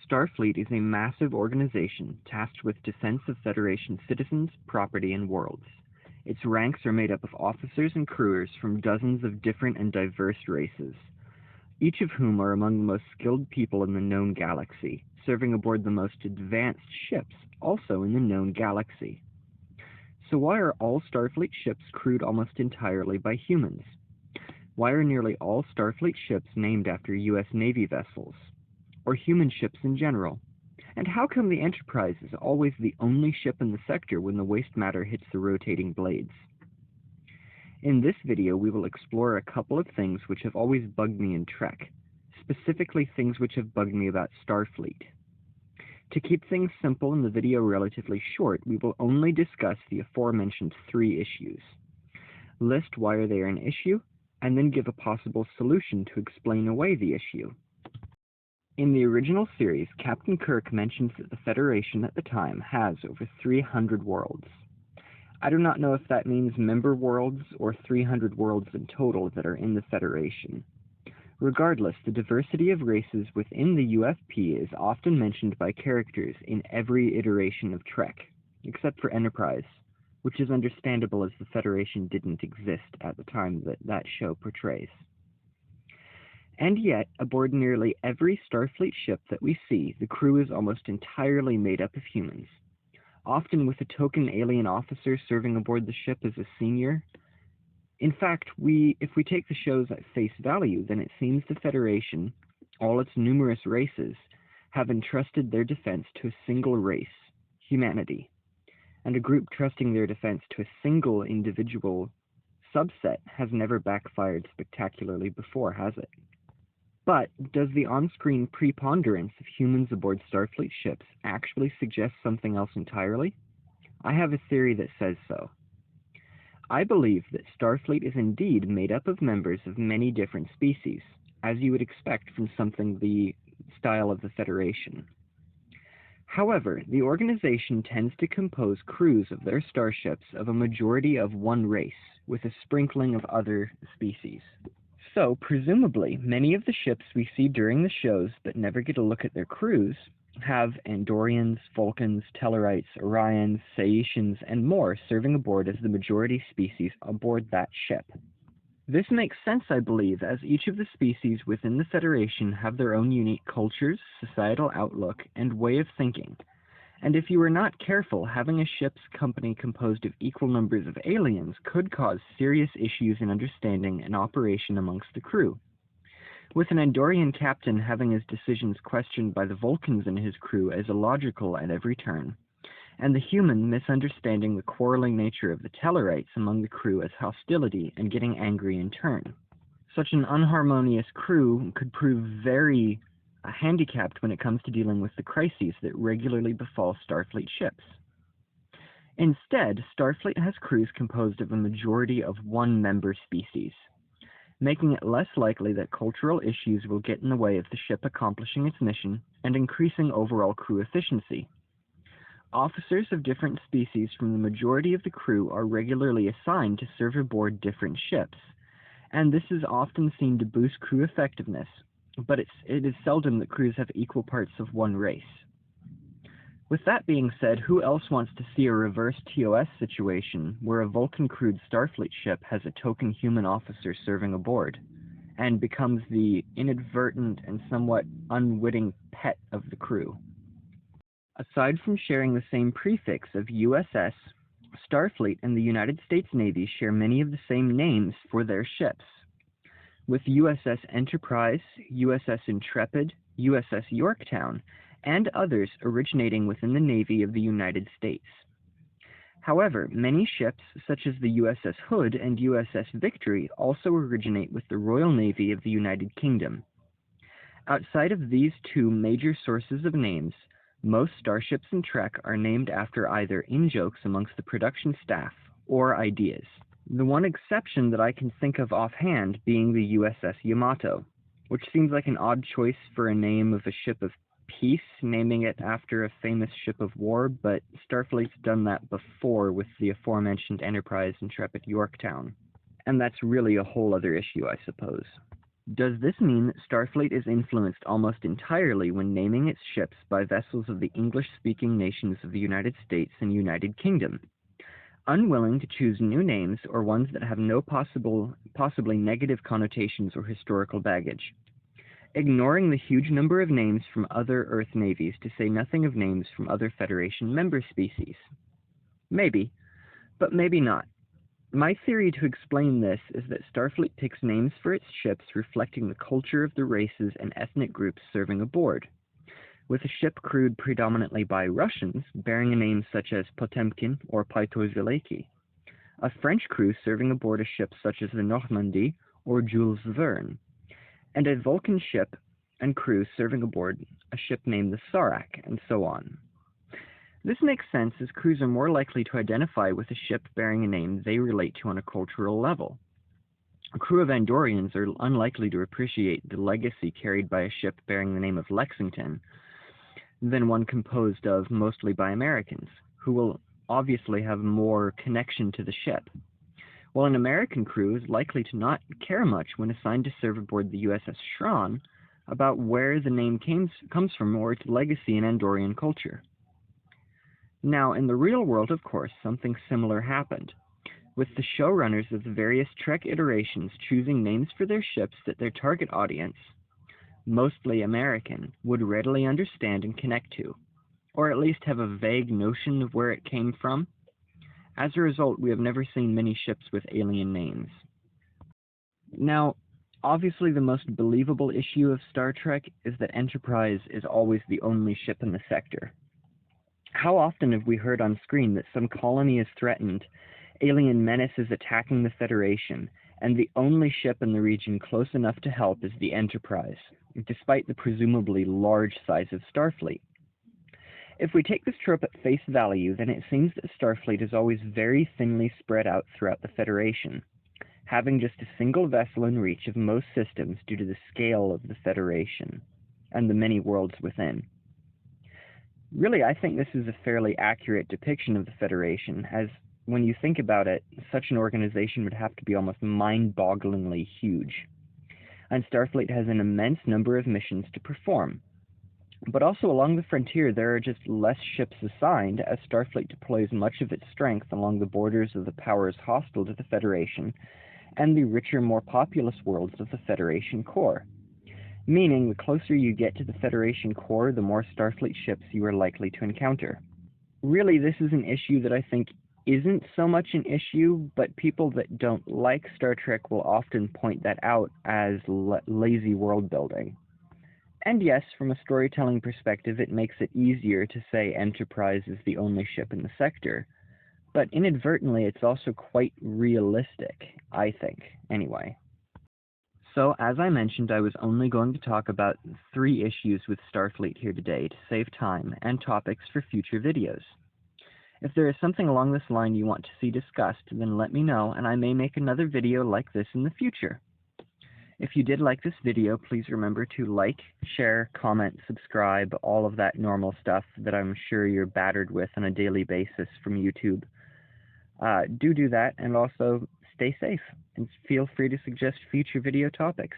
Starfleet is a massive organization tasked with defense of Federation citizens, property, and worlds. Its ranks are made up of officers and crewers from dozens of different and diverse races, each of whom are among the most skilled people in the known galaxy, serving aboard the most advanced ships also in the known galaxy. So why are all Starfleet ships crewed almost entirely by humans? Why are nearly all Starfleet ships named after U.S. Navy vessels, or human ships in general? And how come the Enterprise is always the only ship in the sector when the waste matter hits the rotating blades? In this video, we will explore a couple of things which have always bugged me in Trek, specifically things which have bugged me about Starfleet. To keep things simple and the video relatively short, we will only discuss the aforementioned 3 issues, list why they are an issue, and then give a possible solution to explain away the issue. In the original series, Captain Kirk mentions that the Federation at the time has over 300 worlds. I do not know if that means member worlds or 300 worlds in total that are in the Federation. Regardless, the diversity of races within the UFP is often mentioned by characters in every iteration of Trek, except for Enterprise, which is understandable as the Federation didn't exist at the time that that show portrays. And yet, aboard nearly every Starfleet ship that we see, the crew is almost entirely made up of humans, often with a token alien officer serving aboard the ship as a senior. In fact, if we take the shows at face value, then it seems the Federation, all its numerous races, have entrusted their defense to a single race, humanity, and a group trusting their defense to a single individual subset has never backfired spectacularly before, has it? But does the on-screen preponderance of humans aboard Starfleet ships actually suggest something else entirely? I have a theory that says so. I believe that Starfleet is indeed made up of members of many different species, as you would expect from something the style of the Federation. However, the organization tends to compose crews of their starships of a majority of one race, with a sprinkling of other species. So, presumably, many of the ships we see during the shows but never get a look at their crews have Andorians, Vulcans, Tellarites, Orions, Saetians, and more serving aboard as the majority species aboard that ship. This makes sense, I believe, as each of the species within the Federation have their own unique cultures, societal outlook, and way of thinking. And if you are not careful, having a ship's company composed of equal numbers of aliens could cause serious issues in understanding and operation amongst the crew. With an Andorian captain having his decisions questioned by the Vulcans in his crew as illogical at every turn, and the human misunderstanding the quarreling nature of the Tellarites among the crew as hostility and getting angry in turn. Such an unharmonious crew could prove very handicapped when it comes to dealing with the crises that regularly befall Starfleet ships. Instead, Starfleet has crews composed of a majority of one member species, making it less likely that cultural issues will get in the way of the ship accomplishing its mission and increasing overall crew efficiency. Officers of different species from the majority of the crew are regularly assigned to serve aboard different ships, and this is often seen to boost crew effectiveness, but it is seldom that crews have equal parts of one race. With that being said, who else wants to see a reverse TOS situation where a Vulcan-crewed Starfleet ship has a token human officer serving aboard, and becomes the inadvertent and somewhat unwitting pet of the crew? Aside from sharing the same prefix of USS, Starfleet and the United States Navy share many of the same names for their ships, with USS Enterprise, USS Intrepid, USS Yorktown, and others originating within the Navy of the United States. However, many ships, such as the USS Hood and USS Victory, also originate with the Royal Navy of the United Kingdom. Outside of these 2 major sources of names, most starships in Trek are named after either in-jokes amongst the production staff or ideas. The one exception that I can think of offhand being the USS Yamato, which seems like an odd choice for a name of a ship of peace, naming it after a famous ship of war, but Starfleet's done that before with the aforementioned Enterprise, Intrepid, Yorktown. And that's really a whole other issue, I suppose. Does this mean that Starfleet is influenced almost entirely when naming its ships by vessels of the English-speaking nations of the United States and United Kingdom? Unwilling to choose new names or ones that have no possibly negative connotations or historical baggage. Ignoring the huge number of names from other Earth navies, to say nothing of names from other Federation member species. Maybe, but maybe not. My theory to explain this is that Starfleet picks names for its ships reflecting the culture of the races and ethnic groups serving aboard. With a ship crewed predominantly by Russians, bearing a name such as Potemkin or Paito-Veliki. A French crew serving aboard a ship such as the Normandie or Jules Verne. And a Vulcan ship and crew serving aboard a ship named the Sarrak, and so on. This makes sense as crews are more likely to identify with a ship bearing a name they relate to on a cultural level. A crew of Andorians are unlikely to appreciate the legacy carried by a ship bearing the name of Lexington than one composed of mostly by Americans, who will obviously have more connection to the ship, while an American crew is likely to not care much when assigned to serve aboard the USS Shran about where the name comes from or its legacy in Andorian culture. Now, in the real world, of course, something similar happened, with the showrunners of the various Trek iterations choosing names for their ships that their target audience, mostly American, would readily understand and connect to, or at least have a vague notion of where it came from. As a result, we have never seen many ships with alien names. Now, obviously the most believable issue of Star Trek is that Enterprise is always the only ship in the sector. How often have we heard on screen that some colony is threatened, alien menace is attacking the Federation, and the only ship in the region close enough to help is the Enterprise, despite the presumably large size of Starfleet? If we take this trope at face value, then it seems that Starfleet is always very thinly spread out throughout the Federation, having just a single vessel in reach of most systems due to the scale of the Federation and the many worlds within. Really, I think this is a fairly accurate depiction of the Federation, as when you think about it, such an organization would have to be almost mind-bogglingly huge. And Starfleet has an immense number of missions to perform. But also along the frontier, there are just less ships assigned, as Starfleet deploys much of its strength along the borders of the powers hostile to the Federation and the richer, more populous worlds of the Federation core. Meaning, the closer you get to the Federation core, the more Starfleet ships you are likely to encounter. Really, this is an issue that I think isn't so much an issue, but people that don't like Star Trek will often point that out as lazy world building. And yes, from a storytelling perspective, it makes it easier to say Enterprise is the only ship in the sector, but inadvertently it's also quite realistic, I think, anyway. So, as I mentioned, I was only going to talk about 3 issues with Starfleet here today to save time and topics for future videos. If there is something along this line you want to see discussed, then let me know, and I may make another video like this in the future. If you did like this video, please remember to like, share, comment, subscribe, all of that normal stuff that I'm sure you're battered with on a daily basis from YouTube. Do that, and also stay safe, and feel free to suggest future video topics.